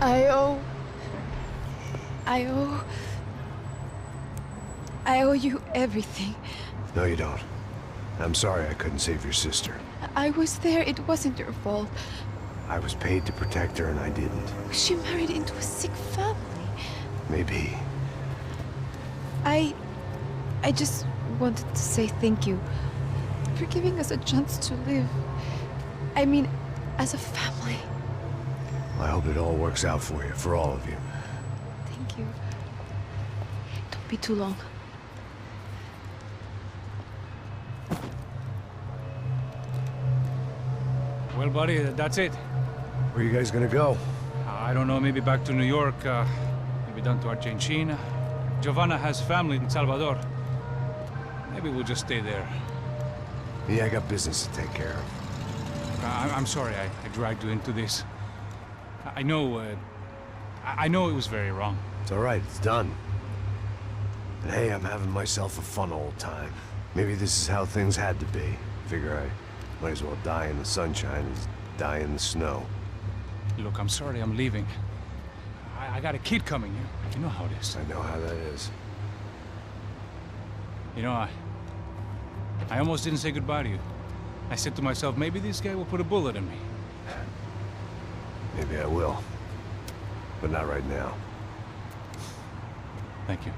I owe... I owe you everything. No, you don't. I'm sorry I couldn't save your sister. I was there. It wasn't your fault. I was paid to protect her and I didn't. She married into a sick family. Maybe. I just wanted to say thank you for giving us a chance to live. I mean, as a family. I hope it all works out for you, for all of you. Thank you. Don't be too long. Well, buddy, that's it. Where are you guys gonna go? I don't know, maybe back to New York, maybe down to Argentina. Giovanna has family in Salvador. Maybe we'll just stay there. Yeah, I got business to take care of. I'm sorry I dragged you into this. I know it was very wrong. It's all right, it's done. And hey, I'm having myself a fun old time. Maybe this is how things had to be. Figure I might as well die in the sunshine as die in the snow. Look, I'm sorry I'm leaving. I got a kid coming. You know how it is. I know how that is. You know, I almost didn't say goodbye to you. I said to myself, maybe this guy will put a bullet in me. Maybe I will. But not right now. Thank you.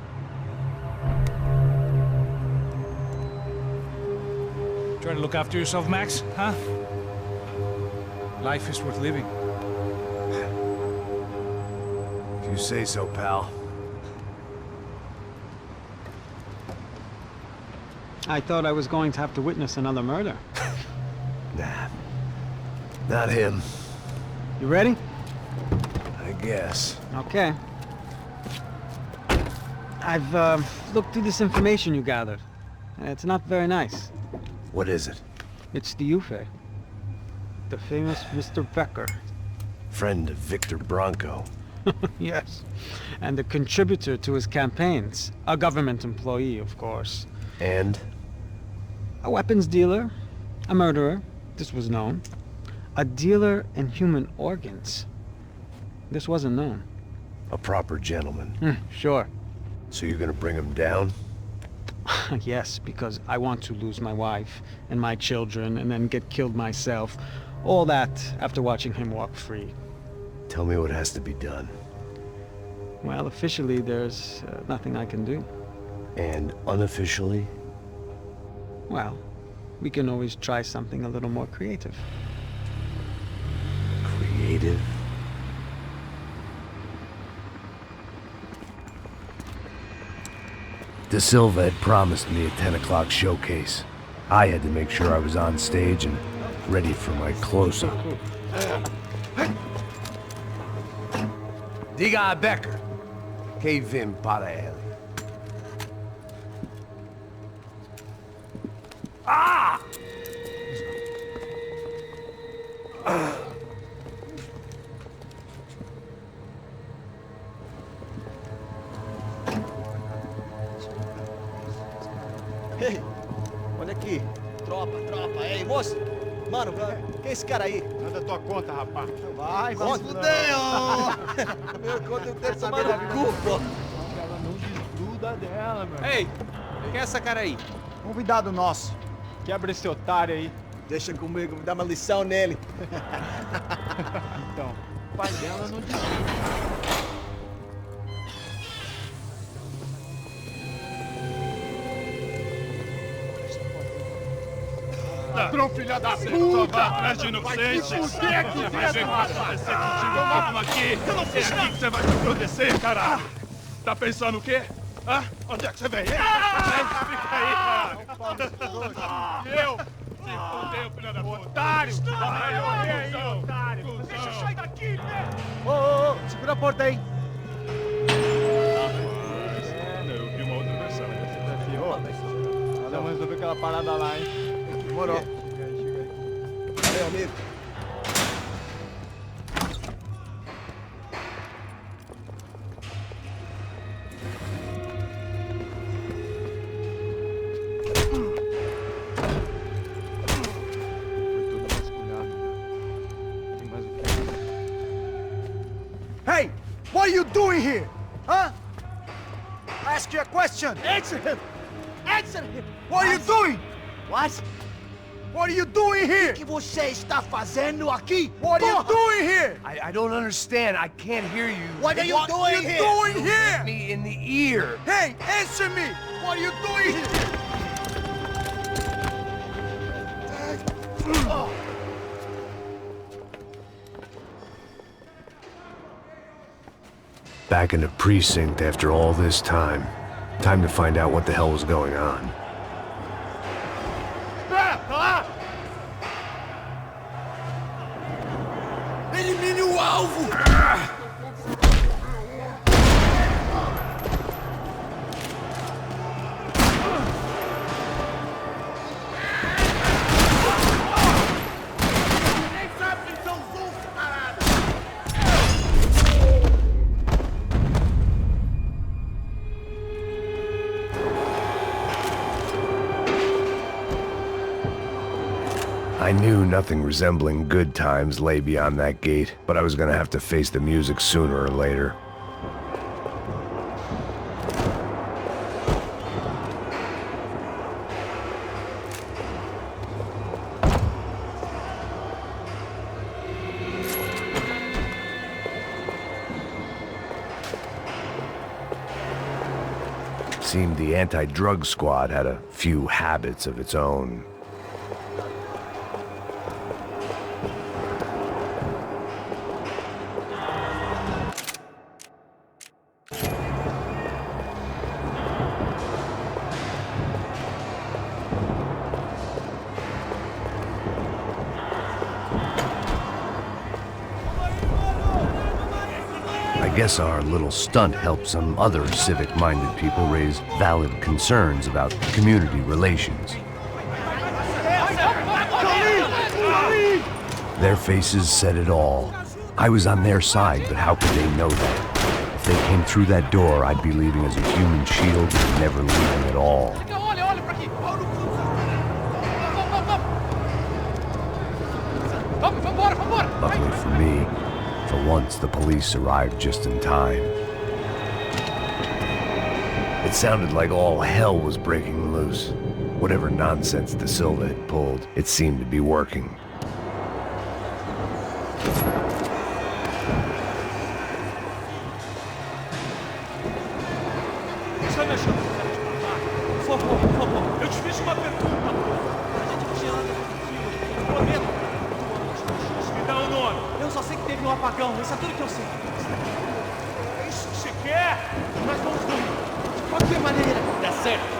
Try to look after yourself, Max, huh? Life is worth living. If you say so, pal. I thought I was going to have to witness another murder. Nah. Not him. You ready? I guess. Okay. I've looked through this information you gathered. It's not very nice. What is it? It's the Ufe. The famous Mr. Becker. Friend of Victor Bronco. Yes. And the contributor to his campaigns. A government employee, of course. And? A weapons dealer. A murderer. This was known. A dealer in human organs. This wasn't known. A proper gentleman. Sure. So you're gonna bring him down? Yes, because I want to lose my wife and my children and then get killed myself. All that after watching him walk free. Tell me what has to be done. Well, officially there's nothing I can do. And unofficially? Well, we can always try something a little more creative. Creative? De Silva had promised me a 10 o'clock showcase. I had to make sure I was on stage and ready for my close-up. Diga a Becker. Que vim para ele. Ah! Ei, olha aqui. Tropa. Ei, moço. Mano, quem é esse cara aí? Manda tua conta, rapaz. Vai se fuder, Meu conta eu quero saber da culpa. Ela não desgruda dela, meu. Ei, quem é essa cara aí? Convidado nosso. Quebra esse otário aí. Deixa comigo, me dá uma lição nele. Então, o pai dela não desgruda. Ladrão, filha da puta! Atrás de inocente! Vai ver o que vai acontecer contigo, vamos aqui! É aqui que você vai se proteger, cara! Tá pensando o quê? Hã? Onde é que você vem? Fica aí, cara! Eu? Se fudeu, filha da puta! Otário! Vai morrer aí, otário! Deixa eu sair daqui, né? Ô, segura a porta aí. Eu vi uma outra versão. Vamos resolver aquela parada lá, hein? Demorou. Chega aí. Valeu, amigo. Foi tudo vasculhado. Tem mais o que? Hey! doing here? Huh? I ask you a question. Answer him! Answer him! What are you doing? What? What are you doing here? O que você está fazendo aqui? What are you doing here? I don't understand. I can't hear you. What are you doing here? What are you doing here? Me in the ear. Hey, answer me! What are you doing here? Back in the precinct after all this time. Time to find out what the hell was going on. Elimine o alvo! I knew nothing resembling good times lay beyond that gate, but I was gonna have to face the music sooner or later. Seemed the anti-drug squad had a few habits of its own. I guess our little stunt helped some other civic-minded people raise valid concerns about community relations. Their faces said it all. I was on their side, but how could they know that? If they came through that door, I'd be leaving as a human shield and never leaving at all. Luckily for me, for once the police arrived just in time. It sounded like all hell was breaking loose. Whatever nonsense De Silva had pulled, it seemed to be working. Por favor, eu te fiz uma pergunta. A gente te anda contigo, prometo. Me dá o nome. Eu só sei que teve um apagão, isso é tudo que eu sei. É isso que você quer? Nós vamos dormir. De qualquer maneira, dá certo.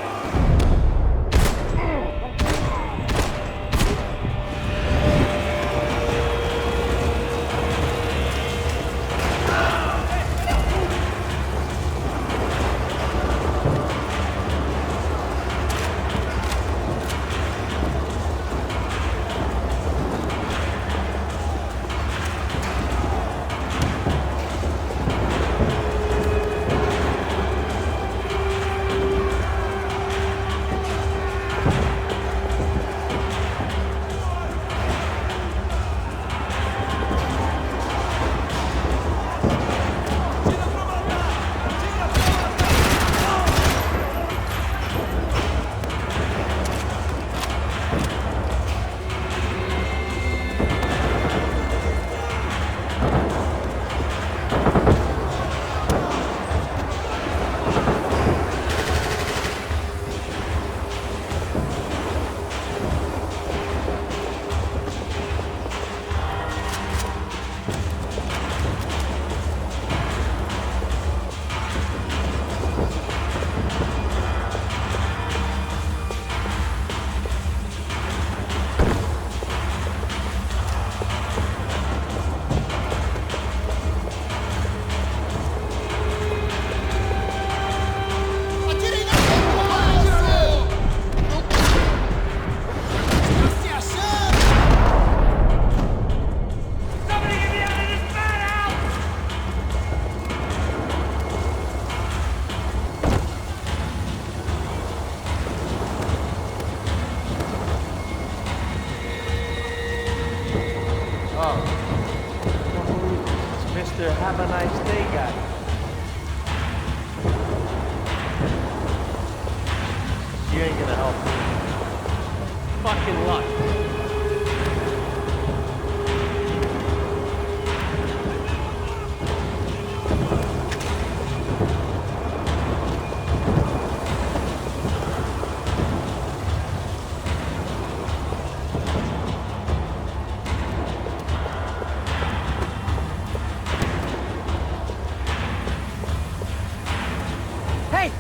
fucking luck.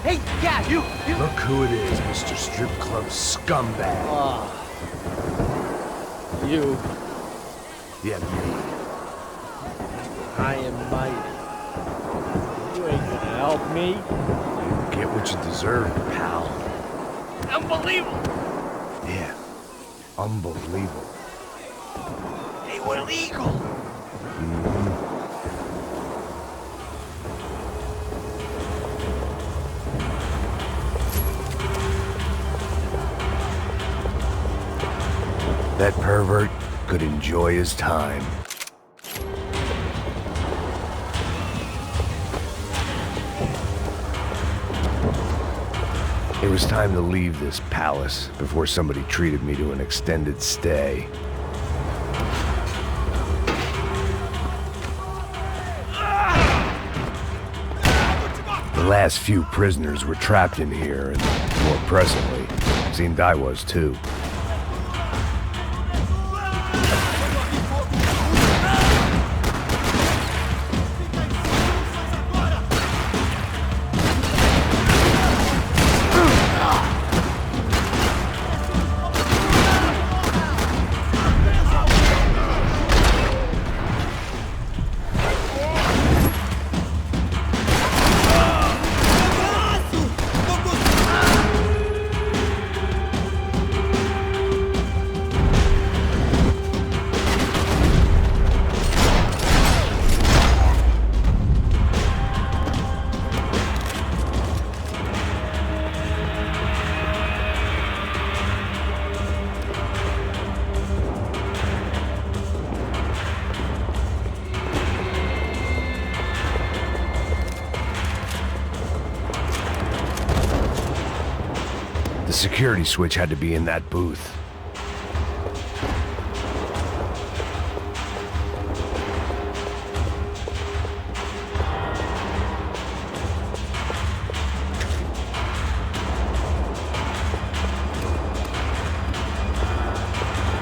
Hey, yeah, you. Look who it is, Mr. Strip Club scumbag. You. Yeah, me. I am mighty. You ain't gonna help me. You get what you deserve, pal. Unbelievable. Yeah. Unbelievable. They were illegal. That pervert could enjoy his time. It was time to leave this palace before somebody treated me to an extended stay. The last few prisoners were trapped in here, and more presently, seemed I was too. The security switch had to be in that booth.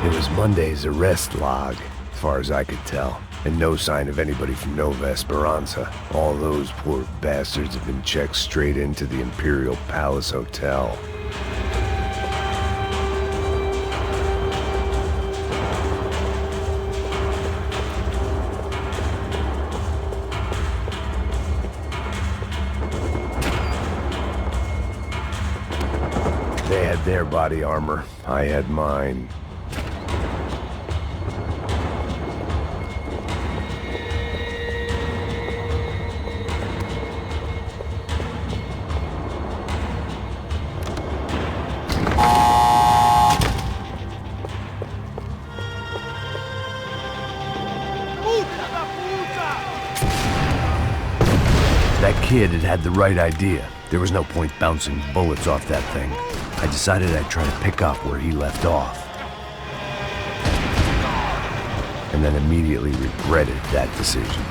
It was Monday's arrest log, as far as I could tell, and no sign of anybody from Nova Esperanza. All those poor bastards have been checked straight into the Imperial Palace Hotel. They had their body armor, I had mine. That kid had had the right idea. There was no point bouncing bullets off that thing. I decided I'd try to pick up where he left off. And then immediately regretted that decision.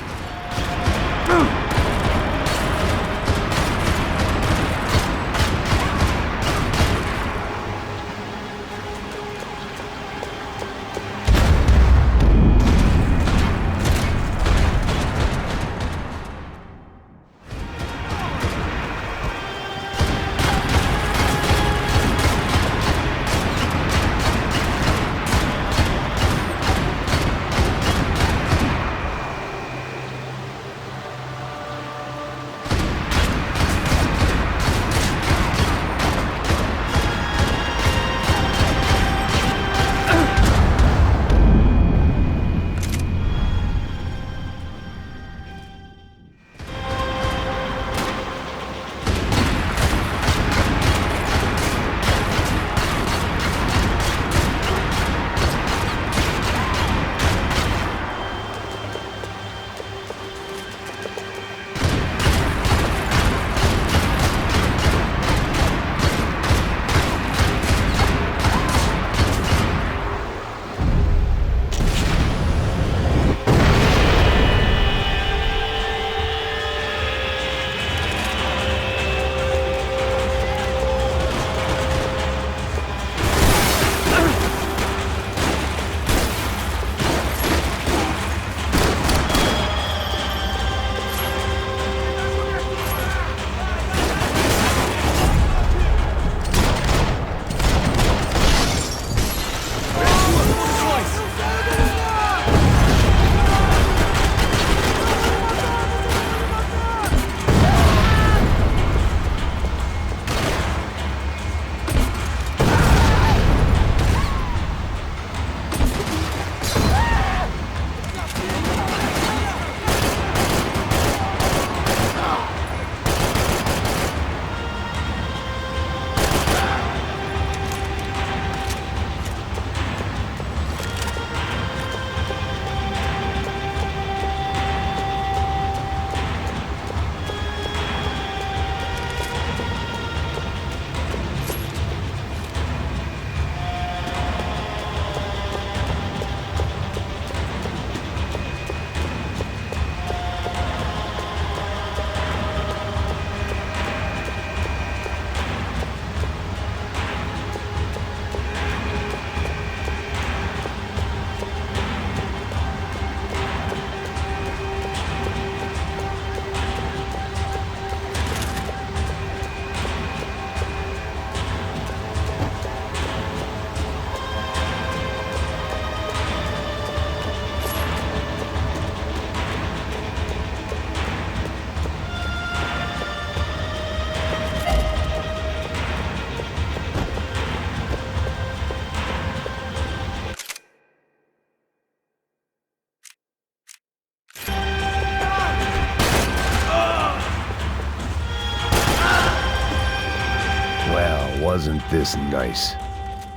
Well, wasn't this nice?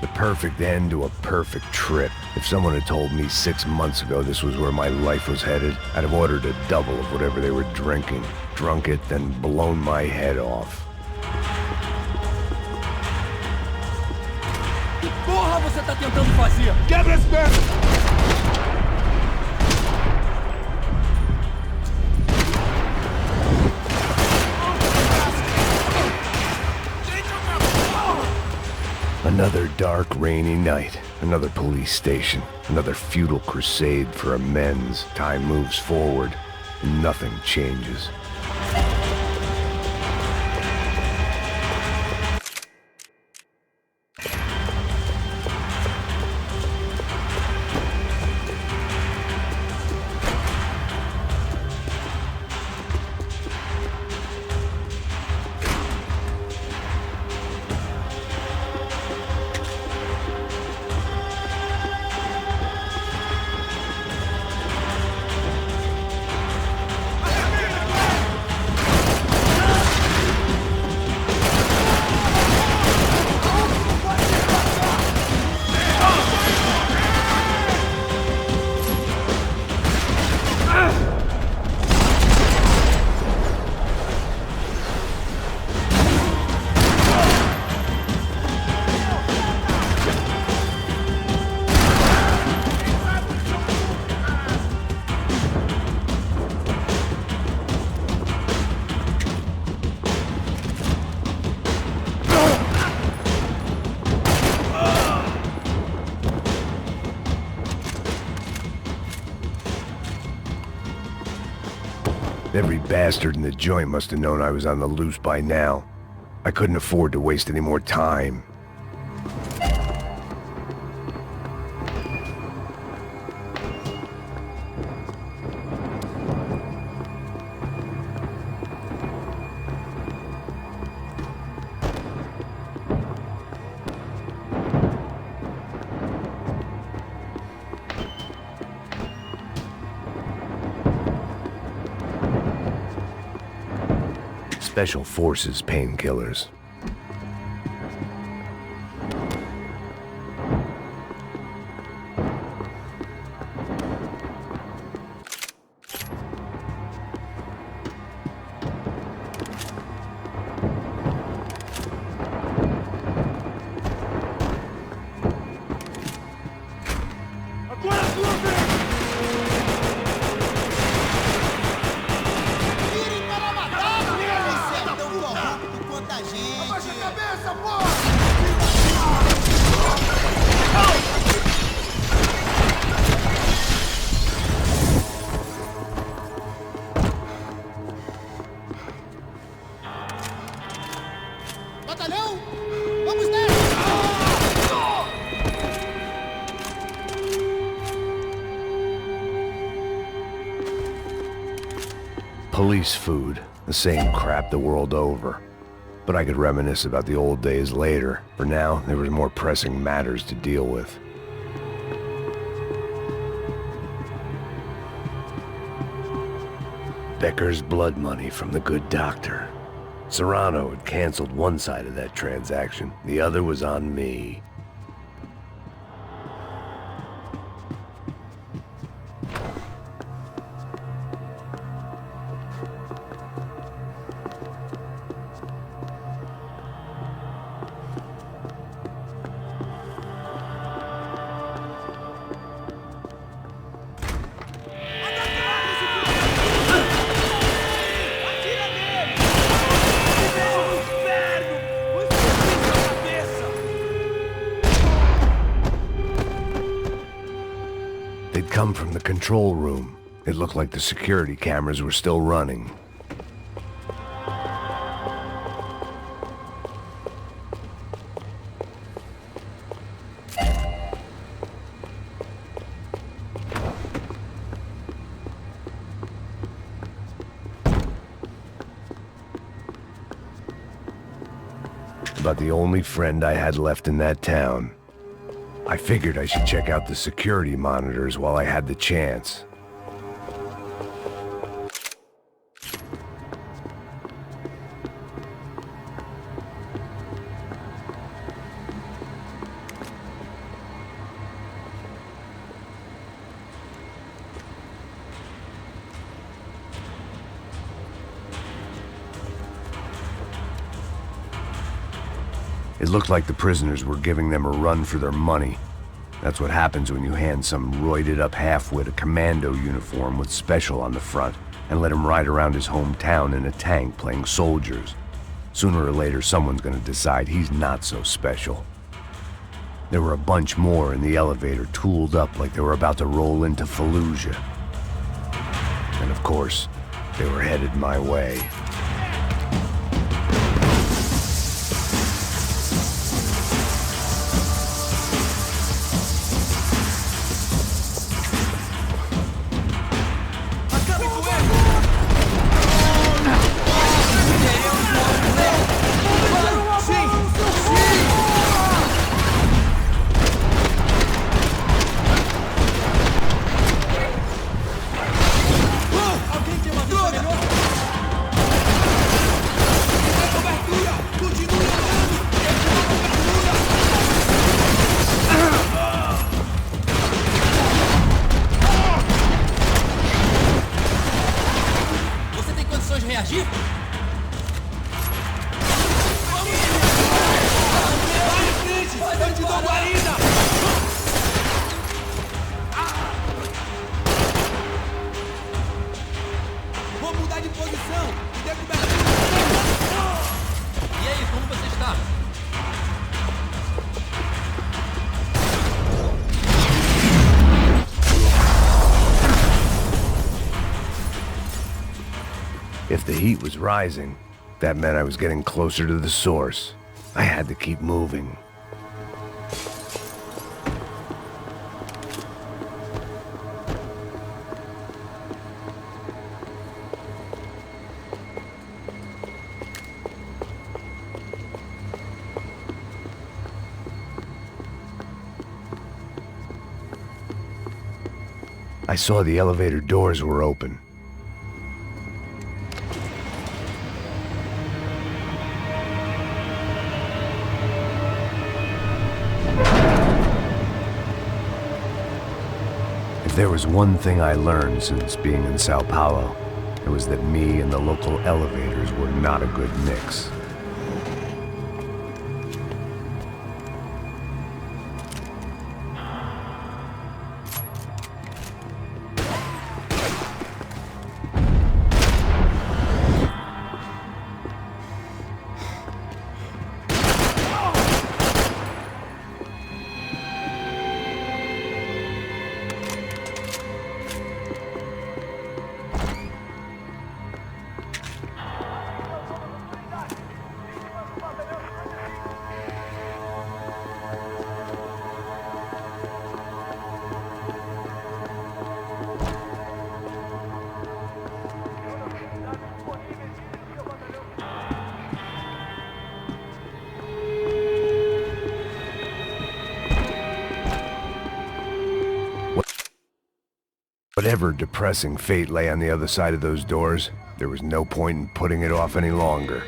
The perfect end to a perfect trip. If someone had told me 6 months ago this was where my life was headed, I'd have ordered a double of whatever they were drinking, drunk it, then blown my head off. Que porra você tá tentando fazer? Quebra esse pé! Another dark, rainy night. Another police station. Another futile crusade for amends. Time moves forward, and nothing changes. Every bastard in the joint must have known I was on the loose by now. I couldn't afford to waste any more time. Special Forces painkillers. Police food, the same crap the world over. But I could reminisce about the old days later. For now, there was more pressing matters to deal with. Becker's blood money from the good doctor. Serrano had canceled one side of that transaction. The other was on me. They'd come from the control room. It looked like the security cameras were still running. About the only friend I had left in that town. I figured I should check out the security monitors while I had the chance. It looked like the prisoners were giving them a run for their money. That's what happens when you hand some roided-up halfwit a commando uniform with special on the front and let him ride around his hometown in a tank playing soldiers. Sooner or later, someone's gonna decide he's not so special. There were a bunch more in the elevator, tooled up like they were about to roll into Fallujah. And of course, they were headed my way. reagir? Eu te dou guarida! Vou mudar de posição e der cobertura. E aí, como você está? If the heat was rising, that meant I was getting closer to the source. I had to keep moving. I saw the elevator doors were open. If there was one thing I learned since being in Sao Paulo, it was that me and the local elevators were not a good mix. Whatever depressing fate lay on the other side of those doors, there was no point in putting it off any longer.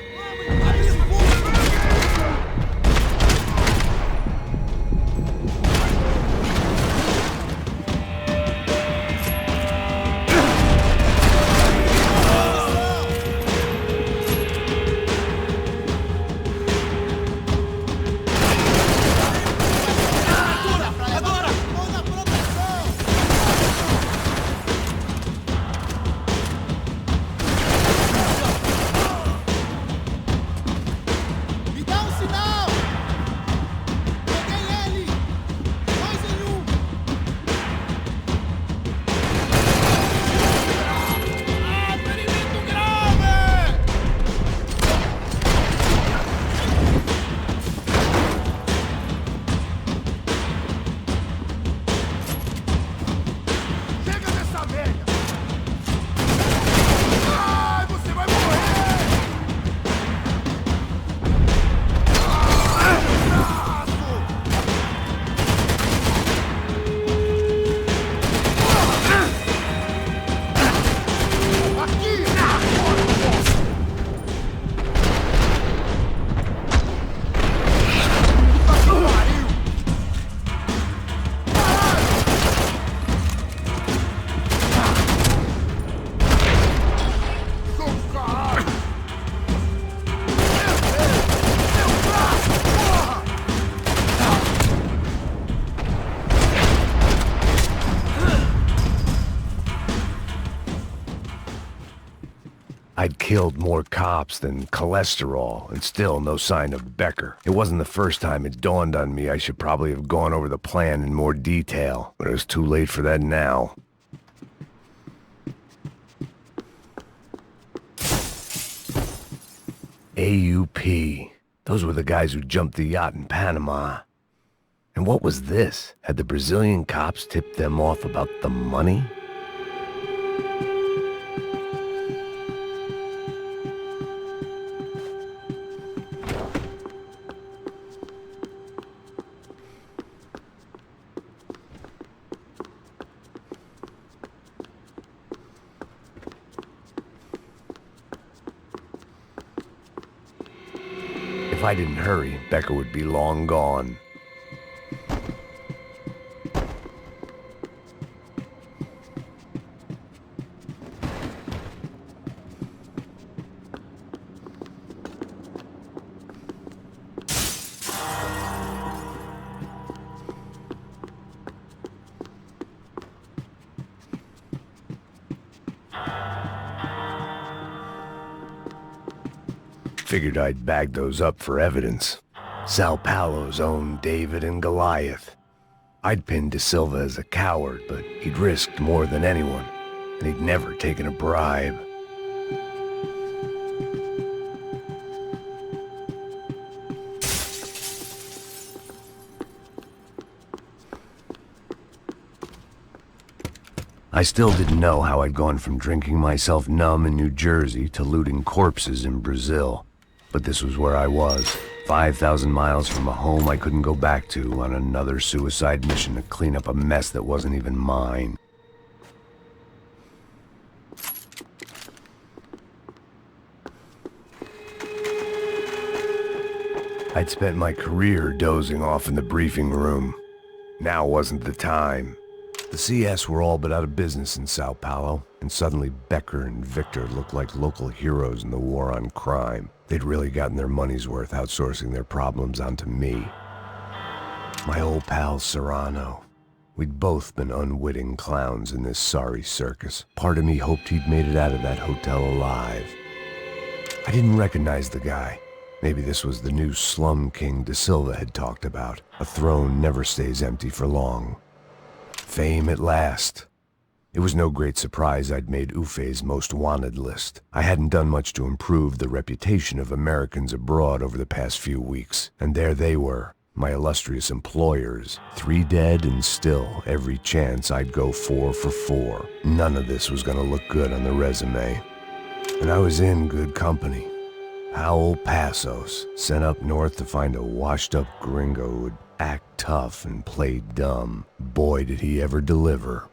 I'd killed more cops than cholesterol, and still no sign of Becker. It wasn't the first time it dawned on me I should probably have gone over the plan in more detail, but it was too late for that now. AUP. Those were the guys who jumped the yacht in Panama. And what was this? Had the Brazilian cops tipped them off about the money? If I didn't hurry, Becker would be long gone. Figured I'd bag those up for evidence. Sao Paulo's own David and Goliath. I'd pinned De Silva as a coward, but he'd risked more than anyone, and he'd never taken a bribe. I still didn't know how I'd gone from drinking myself numb in New Jersey to looting corpses in Brazil. But this was where I was, 5,000 miles from a home I couldn't go back to, on another suicide mission to clean up a mess that wasn't even mine. I'd spent my career dozing off in the briefing room. Now wasn't the time. The CS were all but out of business in Sao Paulo, and suddenly Becker and Victor looked like local heroes in the war on crime. They'd really gotten their money's worth outsourcing their problems onto me. My old pal Serrano. We'd both been unwitting clowns in this sorry circus. Part of me hoped he'd made it out of that hotel alive. I didn't recognize the guy. Maybe this was the new slum king De Silva had talked about. A throne never stays empty for long. Fame at last. It was no great surprise I'd made Ufe's most wanted list. I hadn't done much to improve the reputation of Americans abroad over the past few weeks, and there they were, my illustrious employers. 3 dead, and still, every chance I'd go 4 for 4. None of this was gonna look good on the resume. And I was in good company. Howell Passos, sent up north to find a washed-up gringo who'd act tough and play dumb. Boy, did he ever deliver.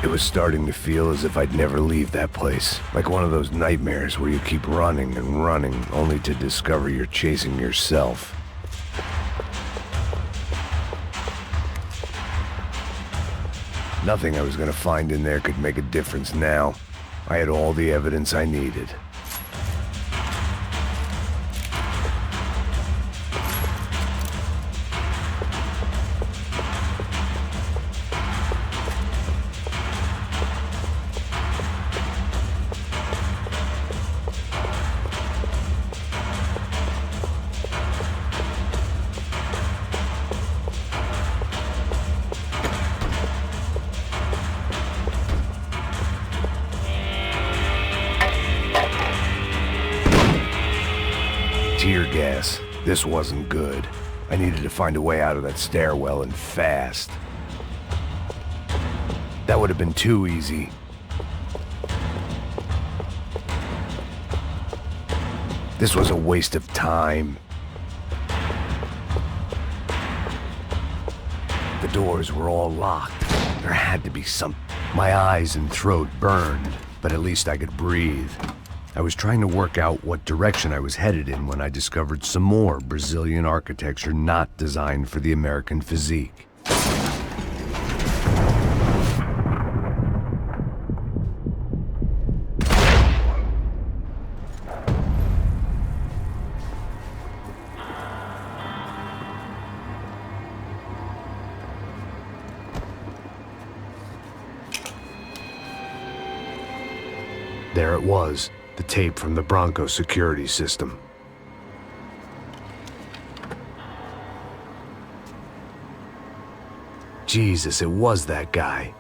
It was starting to feel as if I'd never leave that place. Like one of those nightmares where you keep running and running, only to discover you're chasing yourself. Nothing I was gonna find in there could make a difference now. I had all the evidence I needed. tear gas. This wasn't good. I needed to find a way out of that stairwell and fast. That would have been too easy. This was a waste of time. The doors were all locked. There had to be some... My eyes and throat burned, but at least I could breathe. I was trying to work out what direction I was headed in when I discovered some more Brazilian architecture not designed for the American physique. There it was, the tape from the Bronco security system. Jesus, it was that guy.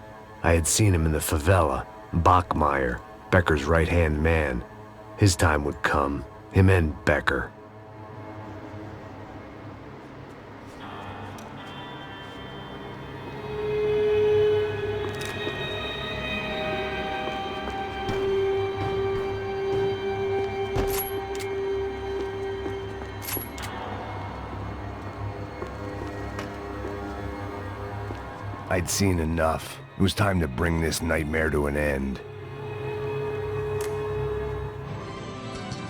I had seen him in the favela, Bachmeyer, Becker's right-hand man. His time would come, him and Becker. I'd seen enough. It was time to bring this nightmare to an end.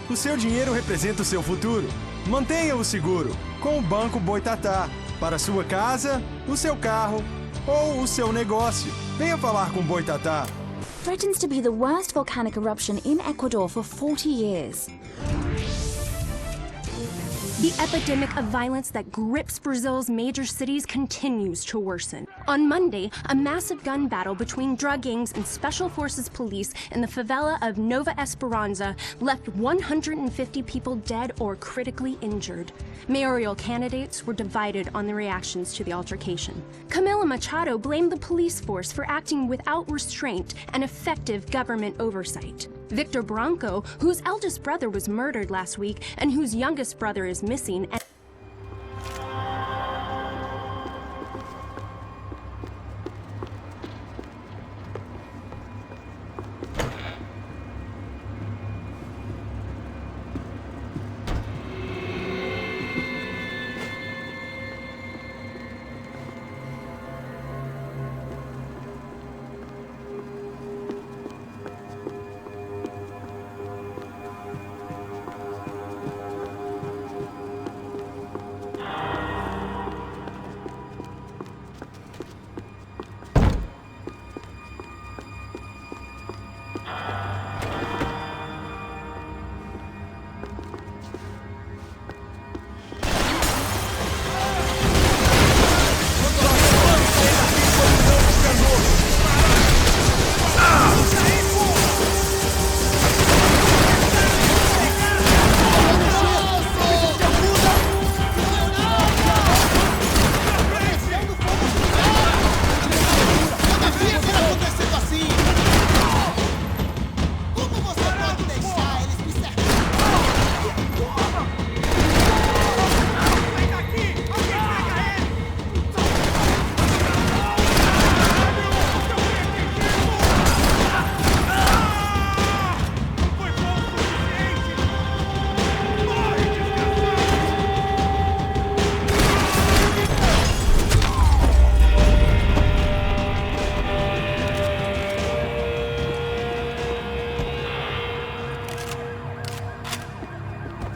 O seu dinheiro representa o seu futuro. Mantenha-o seguro com o Banco Boitatá. Para a sua casa, o seu carro ou o seu negócio. Venha falar com Boitatá. Threatens to be the worst volcanic eruption in Ecuador for 40 years. The epidemic of violence that grips Brazil's major cities continues to worsen. On Monday, a massive gun battle between drug gangs and special forces police in the favela of Nova Esperança left 150 people dead or critically injured. Mayoral candidates were divided on the reactions to the altercation. Camila Machado blamed the police force for acting without restraint and effective government oversight. Victor Branco, whose eldest brother was murdered last week and whose youngest brother is missing, and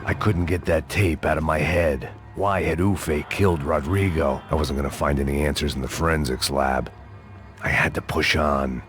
I couldn't get that tape out of my head. Why had Ufe killed Rodrigo? I wasn't gonna find any answers in the forensics lab. I had to push on.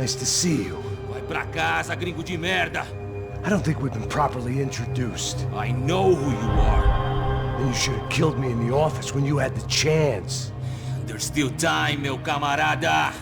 Nice to see you. Vai pra casa, gringo de merda. I don't think we've been properly introduced. I know who you are. Then you should have killed me in the office when you had the chance. There's still time, meu camarada.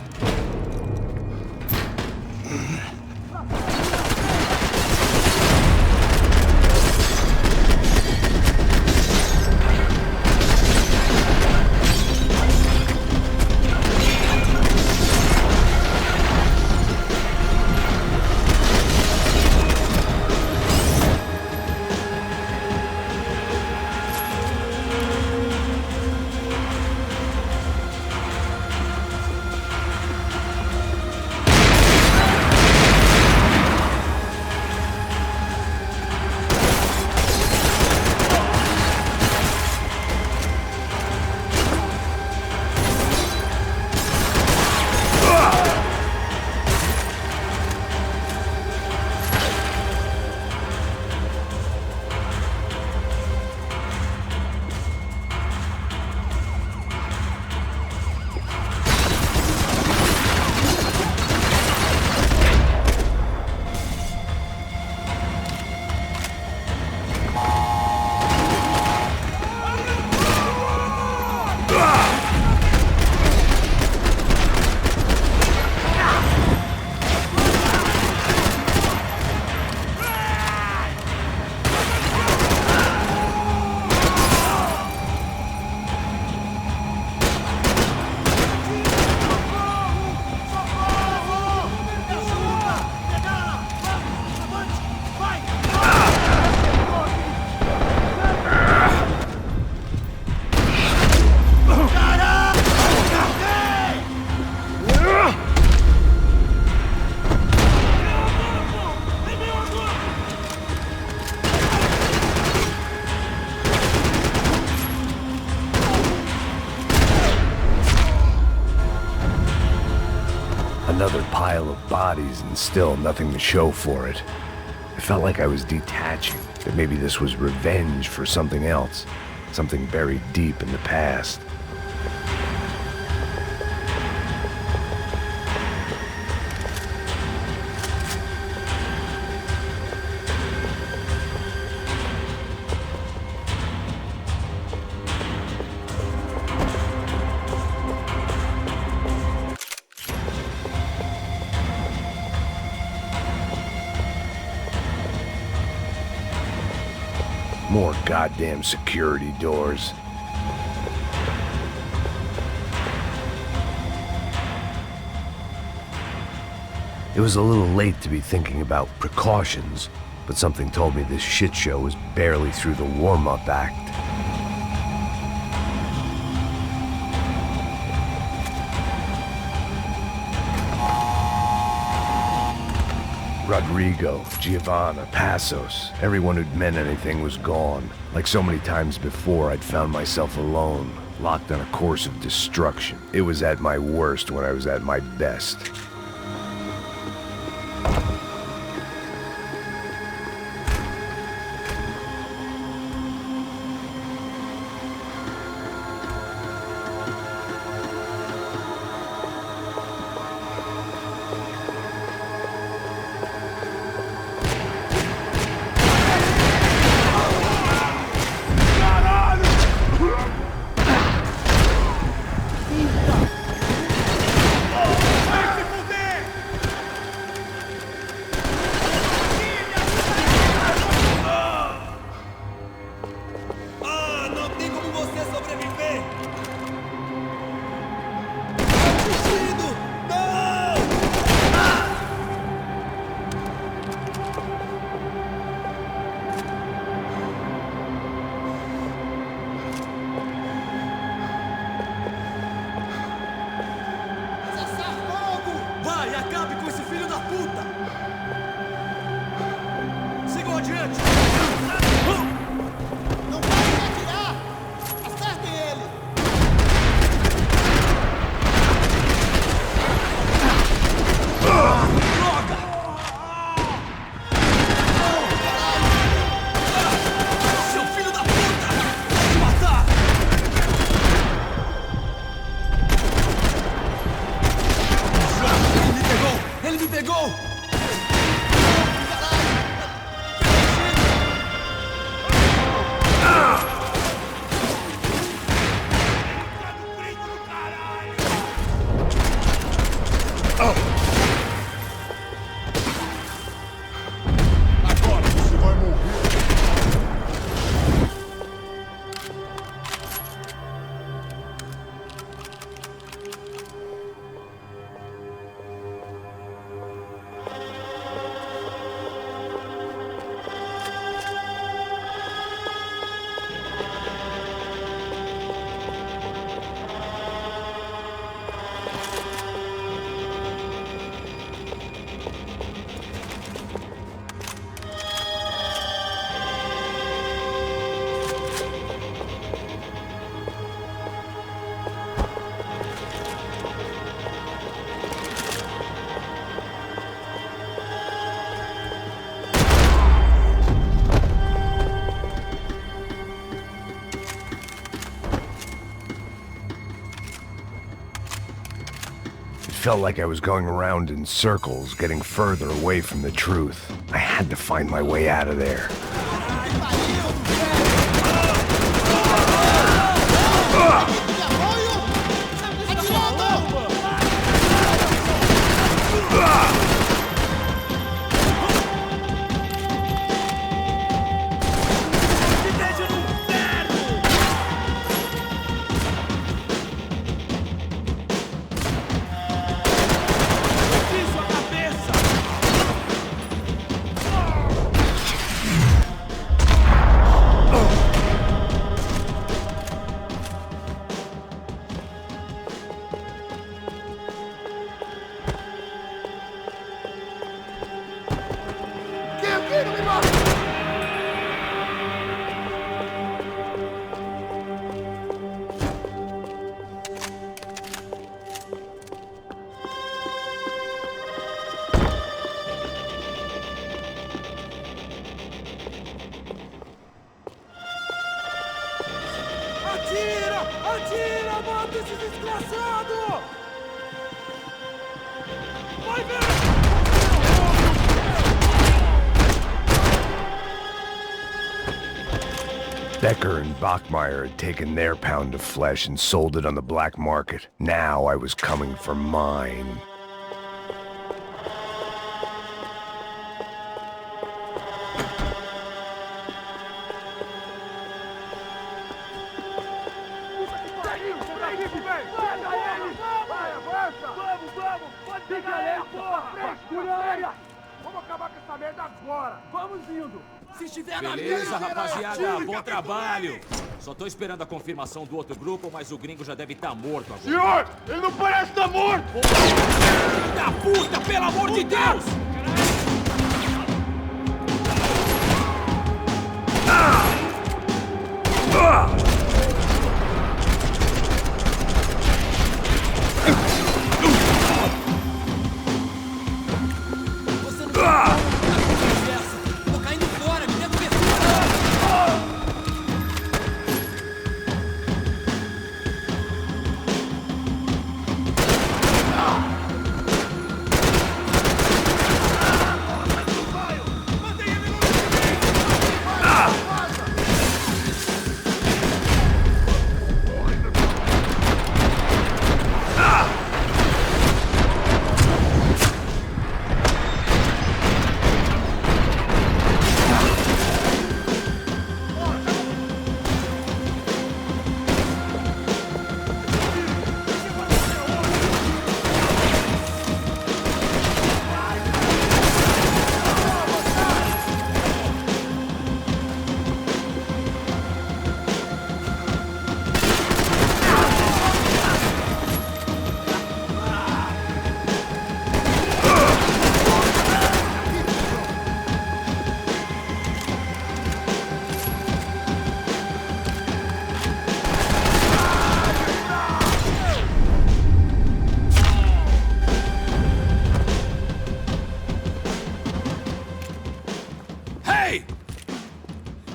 Another pile of bodies and still nothing to show for it. It felt like I was detaching, that maybe this was revenge for something else, something buried deep in the past. More goddamn security doors. It was a little late to be thinking about precautions, but something told me this shit show was barely through the warm-up act. Rodrigo, Giovanna, Passos, everyone who'd meant anything was gone. Like so many times before, I'd found myself alone, locked on a course of destruction. It was at my worst when I was at my best. Me pegou! felt like I was going around in circles, getting further away from the truth. I had to find my way out of there. Atira! Atira! Mata esse desgraçado! Vai ver! Becker and Bachmeyer had taken their pound of flesh and sold it on the black market. Now I was coming for mine. Vamos acabar com essa merda agora! Vamos indo! Se estiver na Beleza, rapaziada, bom trabalho! Só tô esperando a confirmação do outro grupo, mas o gringo já deve estar morto agora. Senhor, ele não parece estar morto! Filho da puta, pelo amor de Deus! Você não pode essa! Tô caindo fora! Me dê cobertura! Hey!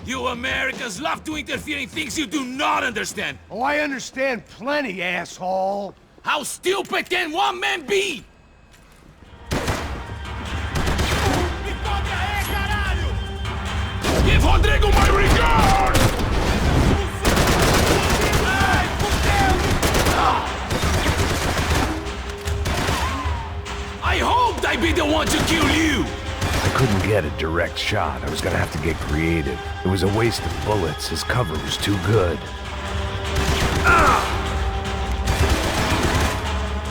You Americans love to interfere in things you do not understand! Oh, I understand plenty, asshole! How stupid can one man be? Give Rodrigo my regard! I hoped I'd be the one to kill you! I couldn't get a direct shot. I was gonna have to get creative. It was a waste of bullets. His cover was too good.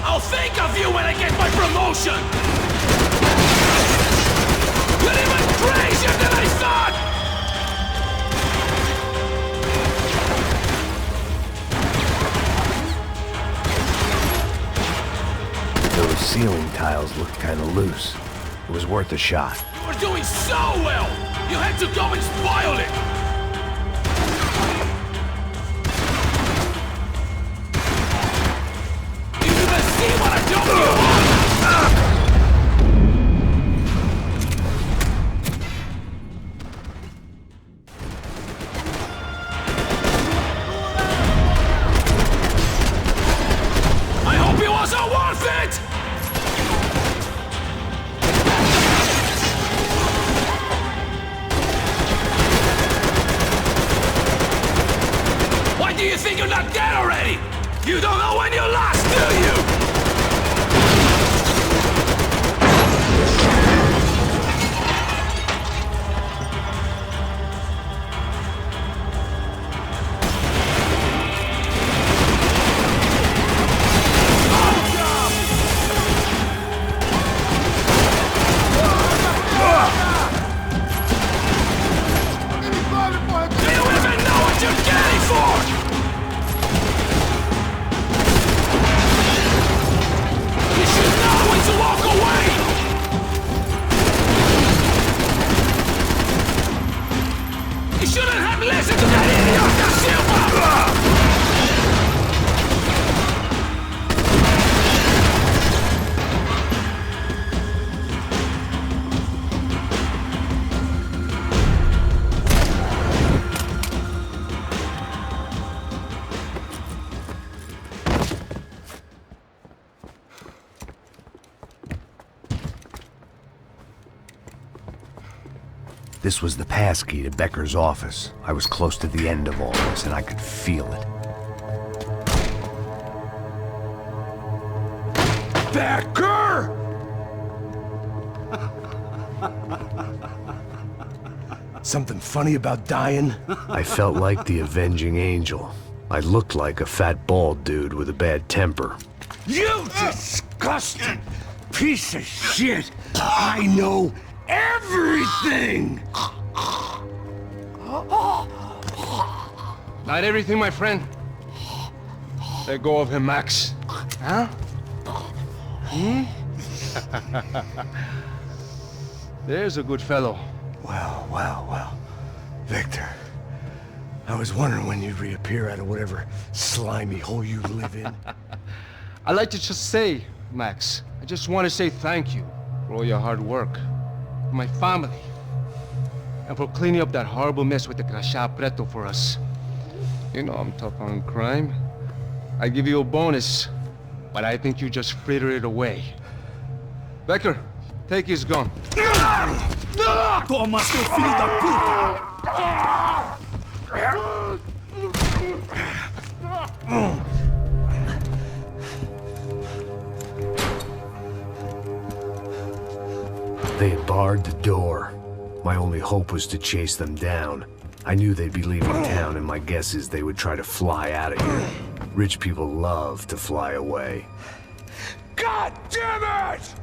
I'll think of you when I get my promotion! You're even crazier than I thought! Those ceiling tiles looked kinda loose. It was worth a shot. You were doing so well! You had to go and spoil it! You even see what I told you? I hope it wasn't worth it! You don't know when you're lost, do you? This was the passkey to Becker's office. I was close to the end of all this, and I could feel it. Becker! Something funny about dying? I felt like the avenging angel. I looked like a fat bald dude with a bad temper. You disgusting piece of shit! I know everything! Not everything, my friend. Let go of him, Max. Huh? There's a good fellow. Well. Victor, I was wondering when you'd reappear out of whatever slimy hole you live in. I'd like to just say, Max, I just want to say thank you for all your hard work, for my family, and for cleaning up that horrible mess with the Crachá Preto for us. You know I'm tough on crime. I give you a bonus, but I think you just frittered it away. Becker, take his gun. Toma, seu filho da puta! They had barred the door. My only hope was to chase them down. I knew they'd be leaving town, and my guess is they would try to fly out of here. Rich people love to fly away. God damn it!